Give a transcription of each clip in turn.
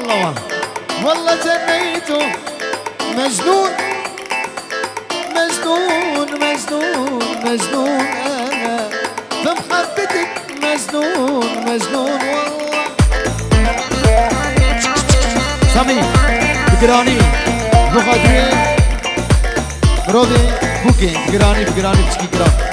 والله والله جنيته مجنون مجنون مجنون مجنون انا بمحبتك مجنون مجنون والله سامي بقراني بخاطري روبي بوكين بقراني بشكي قران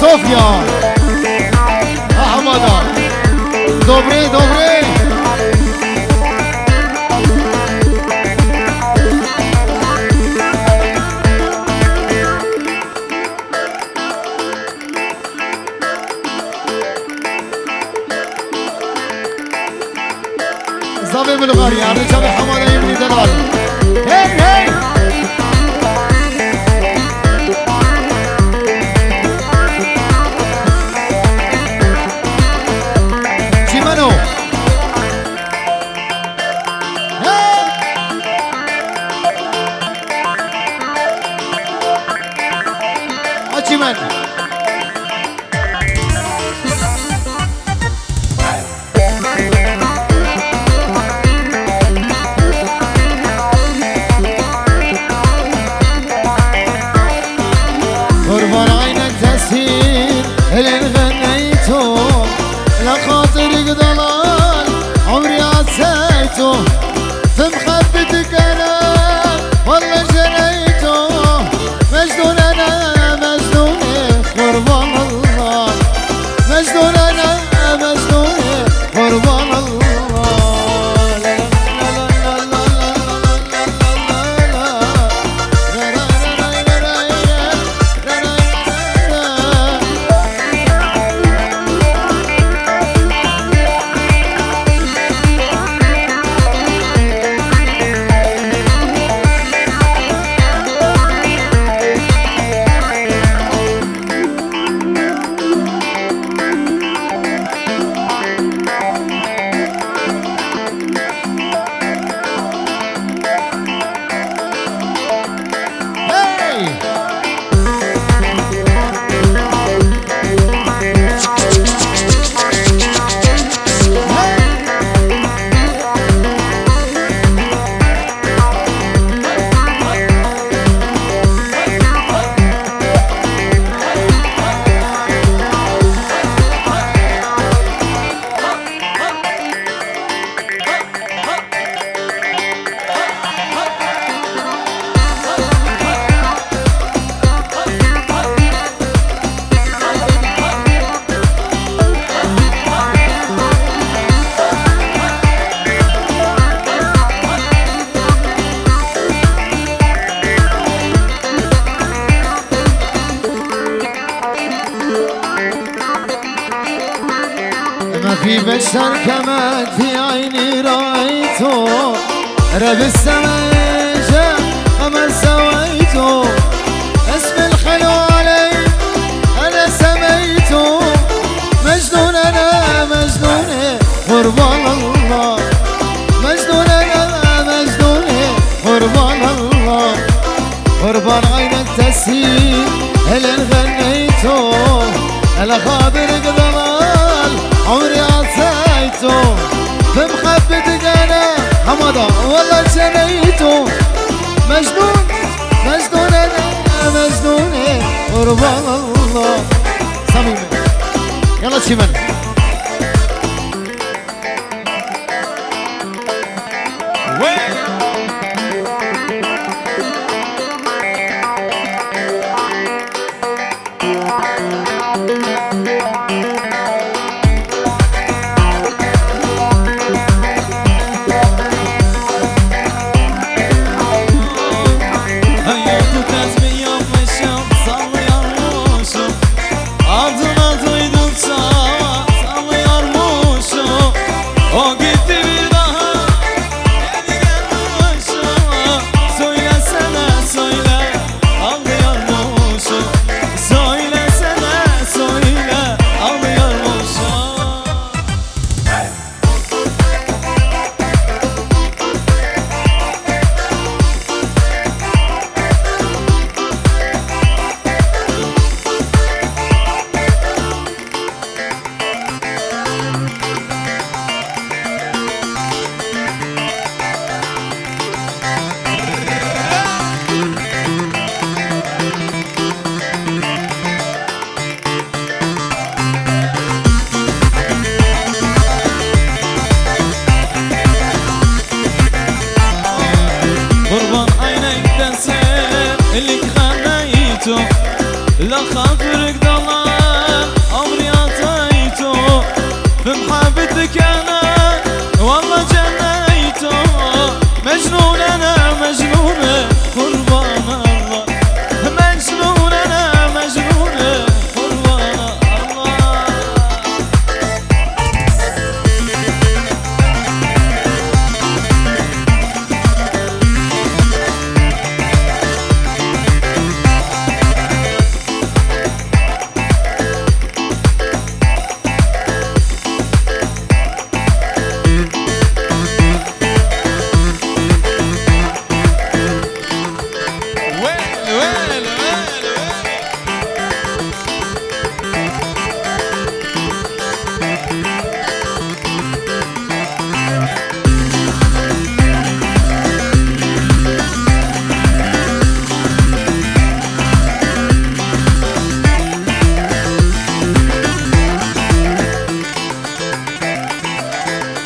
صوفيا حماده دوبري دوبري زابي بالغار يعني جابي حماده يبني دلال هي هي أجمل قربان عينك تسهيل اللي غنيته لخاطرك ضلال عمري عسيته في محبتك أنا والله جنيته مجنون أنا قربان الله مجنون أنا مجنون قربان الله في بشر كمان في عيني رأيته رب السماء جاء أمر سويته اسم الحلو علي أنا سميته مجنون أنا مجنون قربان الله مجنون أنا مجنون قربان الله قربان عينك تسهيل اللي غنيته على خاطرك ضلال عمري عصيته بمحبتك انا حماده والله جنيته Mecnun Mecnun Mecnun kurban Allah Samimi Yalla çimen لا خاطرك ضلال عمري عطيته بمحبتك انا والله جنيته مجنون انا مجنون قربان الله مجنون انا مجنون قربان الله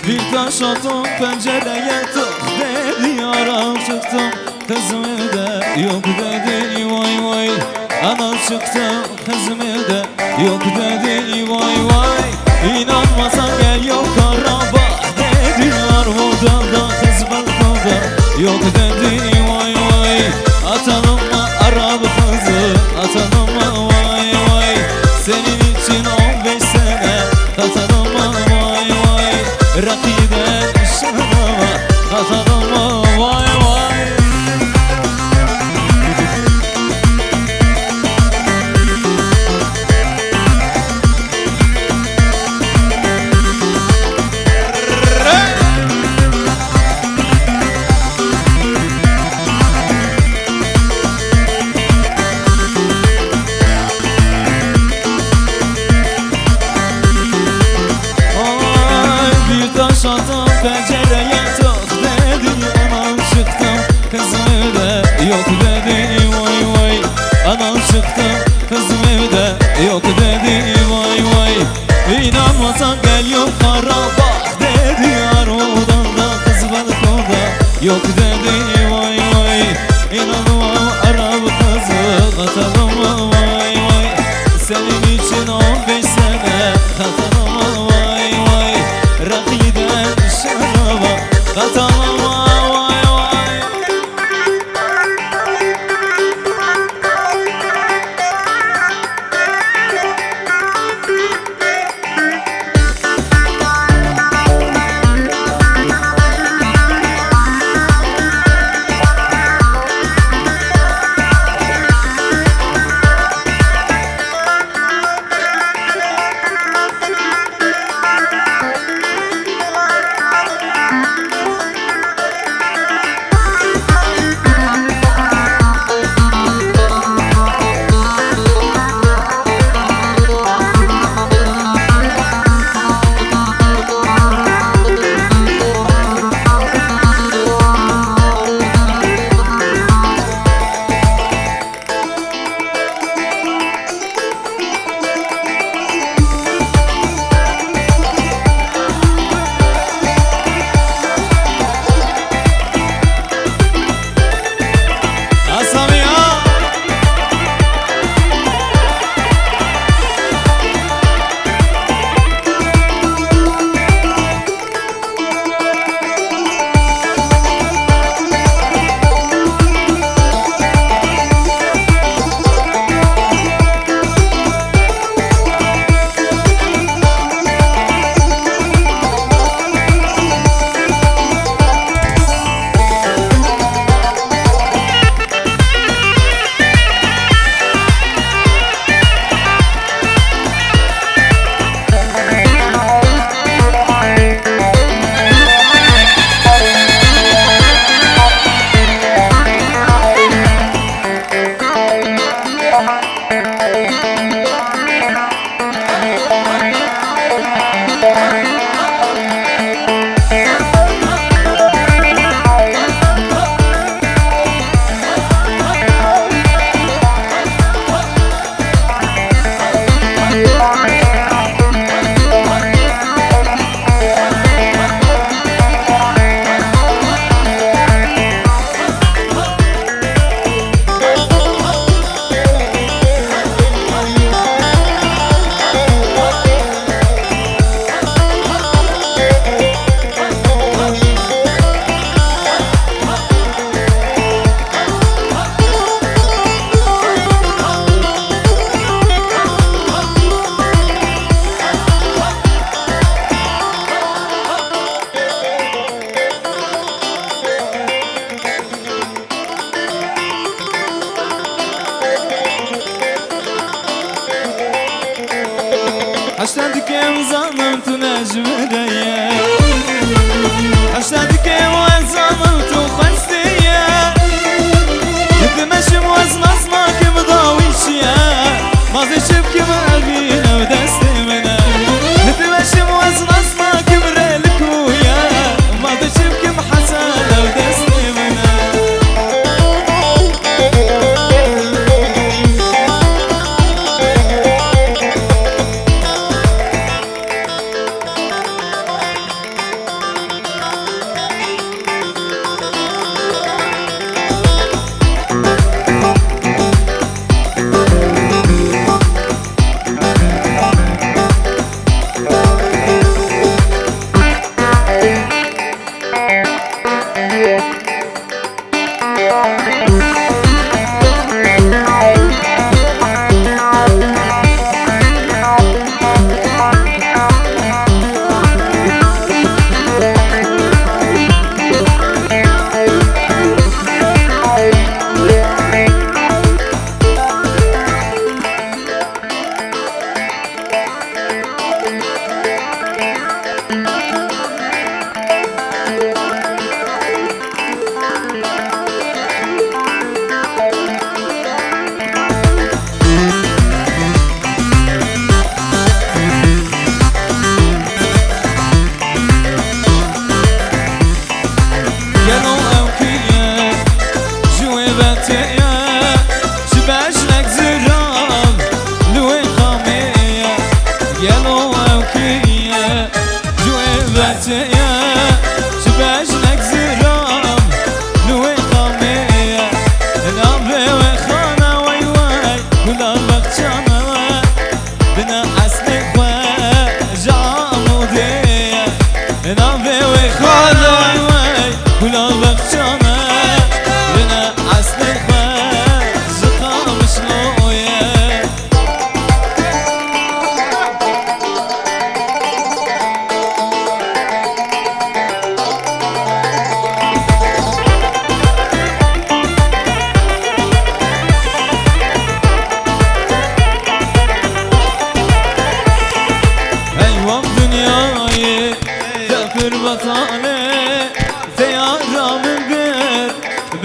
Bir taş attım pencereye tık dedi yaram çıktım kızım evde yok dedi vay vay anam çıktı kızım evde yok dedi vay vay İnanmasan gel yok araba dedi yar odada kız balkonda yok dedi vay vay atalım mı araba kızı atalım mı vay vay senin için 15 sene katalım mı vay vay rakiden şanama katalım mı vay vay Aşağıdan pencereye tık dedi anam çıktım kızım evde yok dedi vay vay anam çıktım kızım evde yok dedi vay vay İnanmasan gel yok ara bak dedi yar odanda kız balkonda yok dedi vay vay İnanmam ara bu kızı katalım mı vay vay senin için 15 sene katalım mı vay vay rakiden şaraba katalım mı vay vay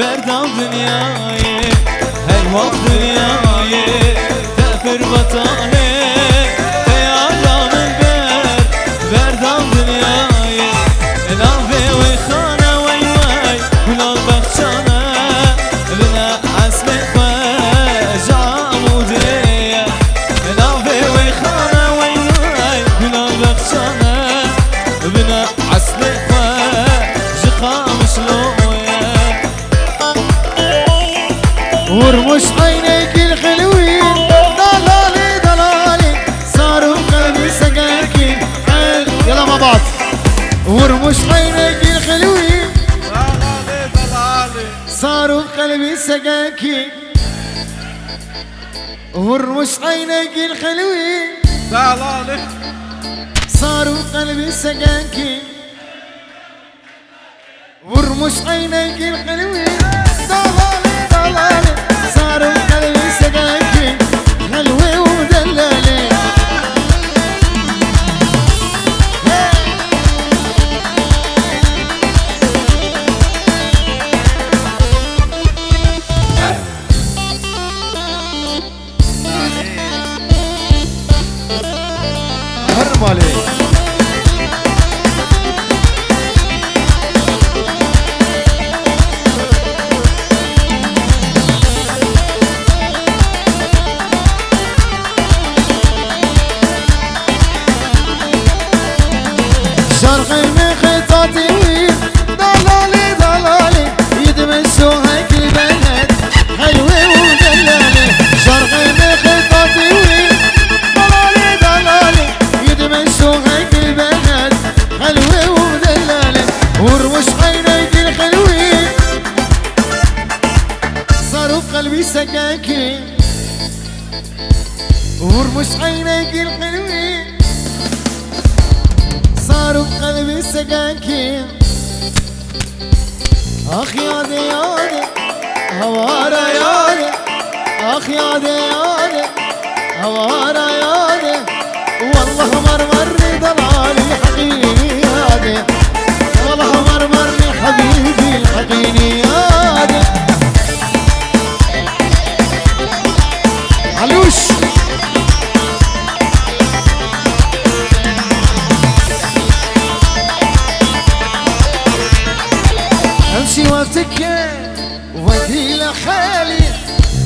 بردم دنیای هر وقت دنیای تفر بطانه تیارانم بردم دنیای نافه وی خانه وی وی گلال بخشانه بنا اصل خواه جاموده نافه وی خانه وی وی گلال بخشانه بنا اصل خواه جخامش لويا ورمش عينيك الحلوين ضلالي ضلالي صاروا قلبي سكاكين يلا مع بعض ورمش عينيك الحلوين ضلالي ضلالي صاروا قلبي سكاكين ورمش عينيك الحلوين ضلالي صاروا قلبي سكاكين ورمش عينيك الحلوين ضلالي ضلالي صاروا قلبي سكاكين حلوة ودلالي حرم عليك شرقي من خطاتي وين ضلالي ضلالي يدمسوها كل بنات حلوة ودلالي شرقي من خطاتي وين ضلالي ضلالي يدمسوها كل بنات حلوة ودلالي ورمش عينيك الحلوين صاروا في قلبي سكاكين ورمش عينيك الحلوين صاروا بقلبي سكاكين اخ يا دي يا دي هوارا يا دي اخ يا دي يا دي هوارا يا دي والله مرمرني ضلالي الحقيني يا دي والله مرمرني حبيبي الحقيني يا دي علوش امشي وافتكر وادي لحالي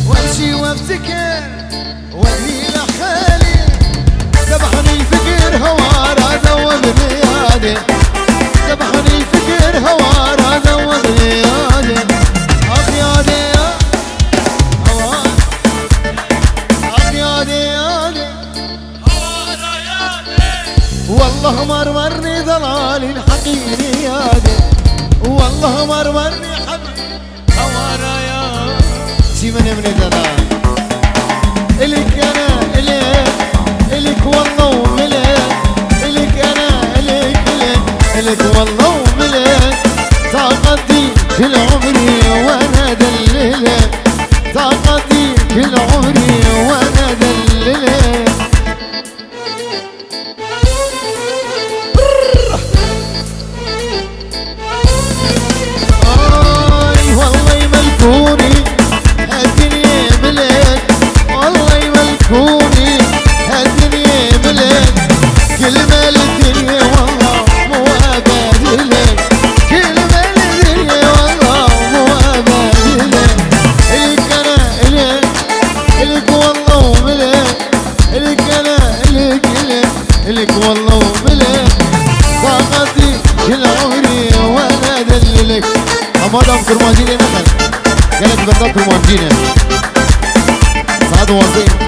وامشي وافتكر وادي لحالي ذبحني الفكر هوارا ذوبني يادي ذبحني الفكر هوارا ذوبني يادي اخ يادي يا هوار اخ يادي يادي والله مرمرني ضلالي الحقيني يادي والله مرمرني حبيبي هوارا يا سيمني من دلال إلك أنا إلك والله وملك إلك أنا إلك والله وملك طاقتي كل عمري وأنا دللك طاقتي كل عمري وأنا دللك والله يملكوني هالدنيا ملك والله يملكوني هالدنيا ملك كل مال الدنيا والله مو أبادلك كل مال الدنيا والله مو أبادلك إلك أنا إلك والله وملك إلك أنا إلك والله وملك طاقتي كل عمري وأنا أدللك مادام كرمانجيني نخل قالت بردان كرمانجيني سعد وزين